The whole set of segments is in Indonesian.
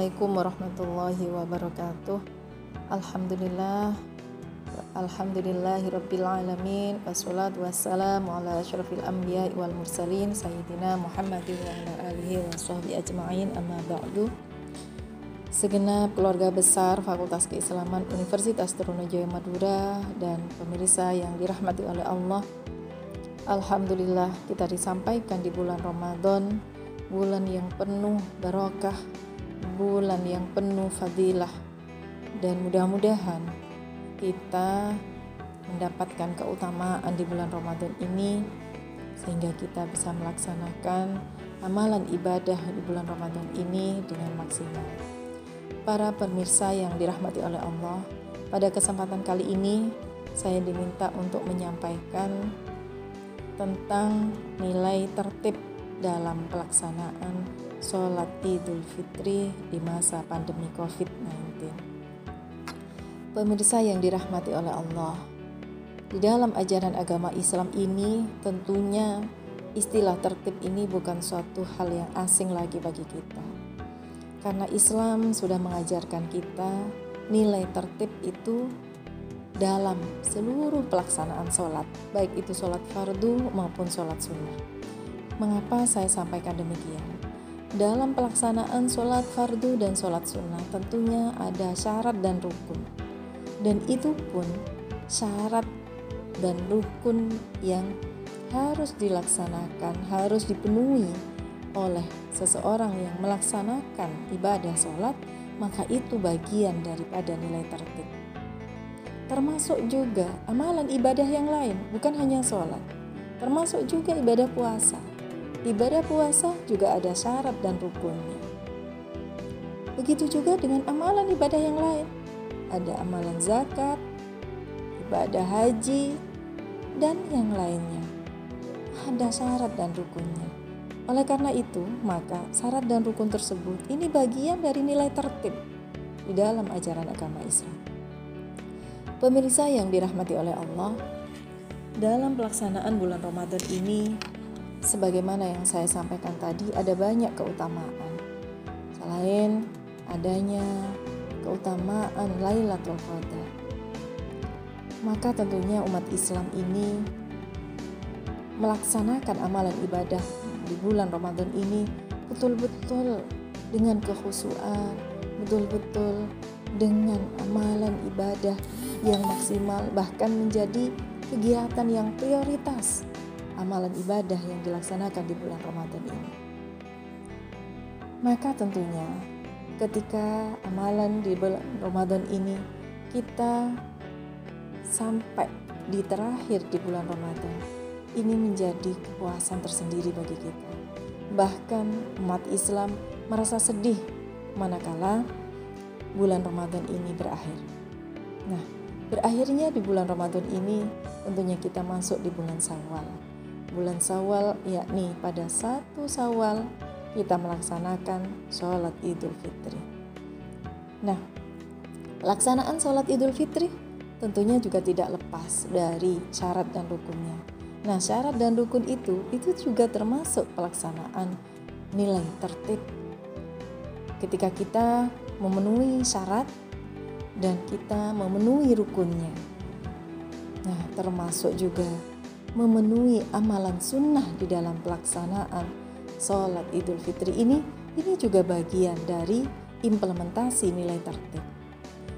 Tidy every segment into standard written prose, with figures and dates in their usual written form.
Assalamualaikum warahmatullahi wabarakatuh. Alhamdulillahirabbil alamin. Wassalatu wassalamu ala asyrafil anbiya'i wal mursalin sayyidina Muhammadin wa ala alihi wa sahbihi ajma'in, amma ba'du. Segenap keluarga besar Fakultas Keislaman Universitas Trunojoyo Madura dan pemirsa yang dirahmati oleh Allah, alhamdulillah kita disampaikan di bulan Ramadan, bulan yang penuh barokah, bulan yang penuh fadilah, dan mudah-mudahan kita mendapatkan keutamaan di bulan Ramadan ini sehingga kita bisa melaksanakan amalan ibadah di bulan Ramadan ini dengan maksimal. Para pemirsa yang dirahmati oleh Allah, pada kesempatan kali ini saya diminta untuk menyampaikan tentang nilai tertib dalam pelaksanaan sholat Idul Fitri di masa pandemi COVID-19. Pemirsa yang dirahmati oleh Allah, di dalam ajaran agama Islam ini tentunya istilah tertib ini bukan suatu hal yang asing lagi bagi kita. Karena Islam sudah mengajarkan kita nilai tertib itu dalam seluruh pelaksanaan sholat, baik itu sholat fardu maupun sholat sunnah. Mengapa saya sampaikan demikian? Dalam pelaksanaan sholat fardu dan sholat sunnah tentunya ada syarat dan rukun. Dan itu pun syarat dan rukun yang harus dilaksanakan, harus dipenuhi oleh seseorang yang melaksanakan ibadah sholat, maka itu bagian daripada nilai tertib. Termasuk juga amalan ibadah yang lain, bukan hanya sholat. Termasuk juga ibadah puasa. Ibadah puasa juga ada syarat dan rukunnya. Begitu juga dengan amalan ibadah yang lain. Ada amalan zakat, ibadah haji, dan yang lainnya. Ada syarat dan rukunnya. Oleh karena itu, maka syarat dan rukun tersebut ini bagian dari nilai tertib di dalam ajaran agama Islam. Pemirsa yang dirahmati oleh Allah, dalam pelaksanaan bulan Ramadan ini, sebagaimana yang saya sampaikan tadi, ada banyak keutamaan. Selain adanya keutamaan Lailatul Qadar, maka tentunya umat Islam ini melaksanakan amalan ibadah di bulan Ramadan ini betul-betul dengan kekhusyuan, betul-betul dengan amalan ibadah yang maksimal, bahkan menjadi kegiatan yang prioritas amalan ibadah yang dilaksanakan di bulan Ramadan ini. Maka tentunya ketika amalan di bulan Ramadan ini kita sampai di terakhir di bulan Ramadan, ini menjadi kepuasan tersendiri bagi kita. Bahkan umat Islam merasa sedih manakala bulan Ramadan ini berakhir. Nah, berakhirnya di bulan Ramadan ini tentunya kita masuk di bulan Syawal. Bulan Syawal yakni pada 1 Syawal kita melaksanakan sholat Idul Fitri. Nah, pelaksanaan sholat Idul Fitri tentunya juga tidak lepas dari syarat dan rukunnya. Nah, syarat dan rukun itu juga termasuk pelaksanaan nilai tertib. Ketika kita memenuhi syarat dan kita memenuhi rukunnya. Nah, termasuk juga memenuhi amalan sunnah di dalam pelaksanaan sholat Idul Fitri ini juga bagian dari implementasi nilai tertib.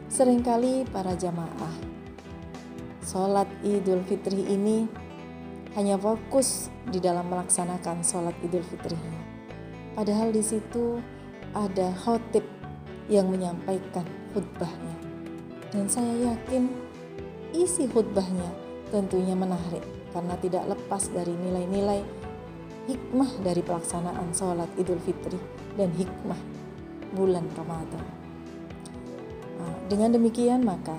Seringkali para jamaah sholat Idul Fitri ini hanya fokus di dalam melaksanakan sholat Idul Fitrinya. Padahal di situ ada khotib yang menyampaikan khutbahnya. Dan saya yakin isi khutbahnya tentunya menarik karena tidak lepas dari nilai-nilai hikmah dari pelaksanaan sholat Idul Fitri dan hikmah bulan Ramadan. Nah, dengan demikian maka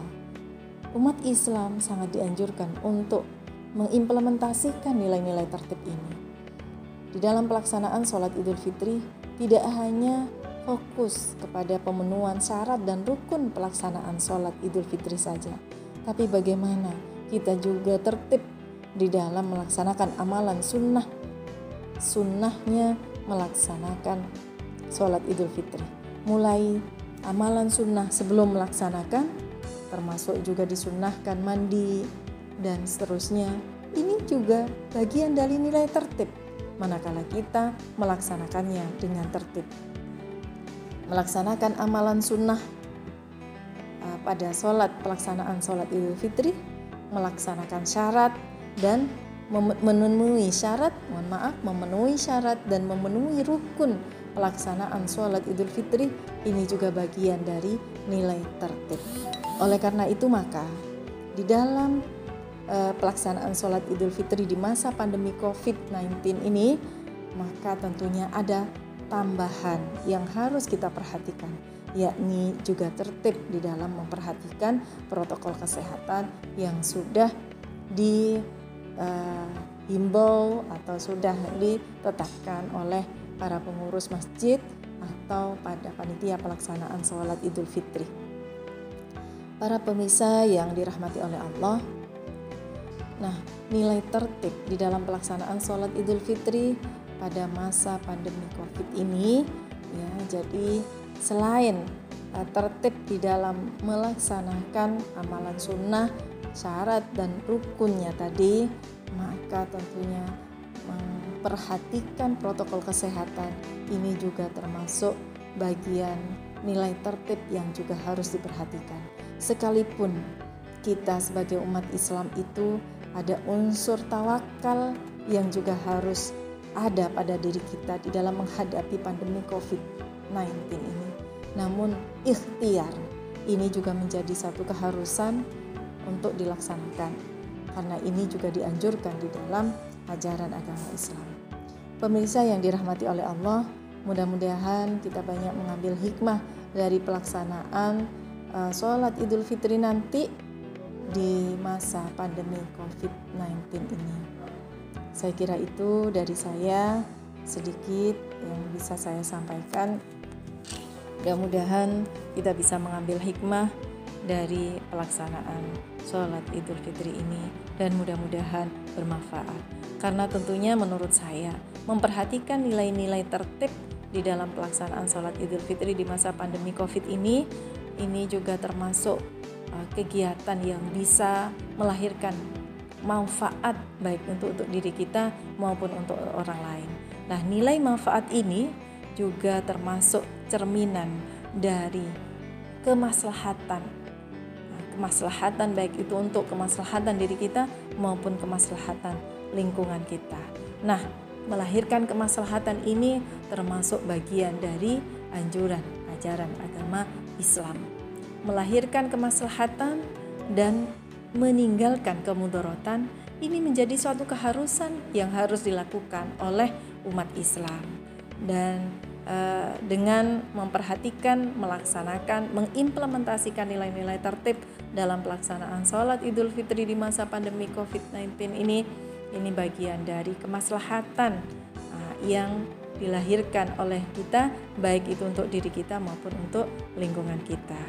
umat Islam sangat dianjurkan untuk mengimplementasikan nilai-nilai tertib ini. Di dalam pelaksanaan sholat Idul Fitri tidak hanya fokus kepada pemenuhan syarat dan rukun pelaksanaan sholat Idul Fitri saja, tapi bagaimana kita juga tertib di dalam melaksanakan amalan sunnahnya melaksanakan sholat Idul Fitri. mulai amalan sunnah sebelum melaksanakan, termasuk juga disunnahkan mandi dan seterusnya. Ini juga bagian dari nilai tertib manakala kita melaksanakannya dengan tertib. Melaksanakan amalan sunnah pada pelaksanaan sholat Idul Fitri, melaksanakan syarat dan memenuhi syarat dan memenuhi rukun pelaksanaan sholat Idul Fitri, ini juga bagian dari nilai tertib. Oleh karena itu maka di dalam pelaksanaan sholat Idul Fitri di masa pandemi COVID-19 ini, maka tentunya ada tambahan yang harus kita perhatikan, yakni juga tertib di dalam memperhatikan protokol kesehatan yang sudah dihimbau atau sudah ditetapkan oleh para pengurus masjid atau pada panitia pelaksanaan sholat Idul Fitri. Para pemirsa yang dirahmati oleh Allah, nah, nilai tertib di dalam pelaksanaan sholat Idul Fitri pada masa pandemi COVID ini, ya, jadi selain tertib di dalam melaksanakan amalan sunnah, syarat dan rukunnya tadi, maka tentunya memperhatikan protokol kesehatan ini juga termasuk bagian nilai tertib yang juga harus diperhatikan. Sekalipun kita sebagai umat Islam itu ada unsur tawakal yang juga harus ada pada diri kita di dalam menghadapi pandemi COVID-19 ini. Namun ikhtiar ini juga menjadi satu keharusan untuk dilaksanakan, karena ini juga dianjurkan di dalam ajaran agama Islam. Pemirsa yang dirahmati oleh Allah, mudah-mudahan kita banyak mengambil hikmah dari pelaksanaan sholat Idul Fitri nanti di masa pandemi COVID-19 ini. Saya kira itu dari saya sedikit yang bisa saya sampaikan. Mudah-mudahan kita bisa mengambil hikmah dari pelaksanaan sholat Idul Fitri ini dan mudah-mudahan bermanfaat. Karena tentunya menurut saya memperhatikan nilai-nilai tertib di dalam pelaksanaan sholat Idul Fitri di masa pandemi COVID ini juga termasuk kegiatan yang bisa melahirkan manfaat baik untuk diri kita maupun untuk orang lain. Nah, nilai manfaat ini juga termasuk cerminan dari kemaslahatan. Kemaslahatan baik itu untuk kemaslahatan diri kita maupun kemaslahatan lingkungan kita. Nah, melahirkan kemaslahatan ini termasuk bagian dari anjuran ajaran agama Islam. Melahirkan kemaslahatan dan meninggalkan kemudaratan ini menjadi suatu keharusan yang harus dilakukan oleh umat Islam. Dan dengan memperhatikan, melaksanakan, mengimplementasikan nilai-nilai tertib dalam pelaksanaan sholat Idul Fitri di masa pandemi COVID-19 ini bagian dari kemaslahatan yang dilahirkan oleh kita, baik itu untuk diri kita maupun untuk lingkungan kita.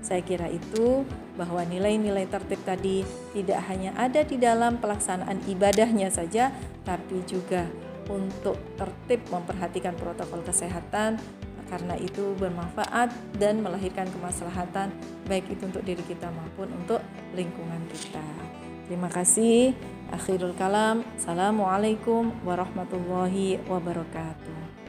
Saya kira itu bahwa nilai-nilai tertib tadi tidak hanya ada di dalam pelaksanaan ibadahnya saja, tapi juga untuk tertib memperhatikan protokol kesehatan, karena itu bermanfaat dan melahirkan kemaslahatan baik itu untuk diri kita maupun untuk lingkungan kita. Terima kasih. Akhirul kalam. Assalamualaikum warahmatullahi wabarakatuh.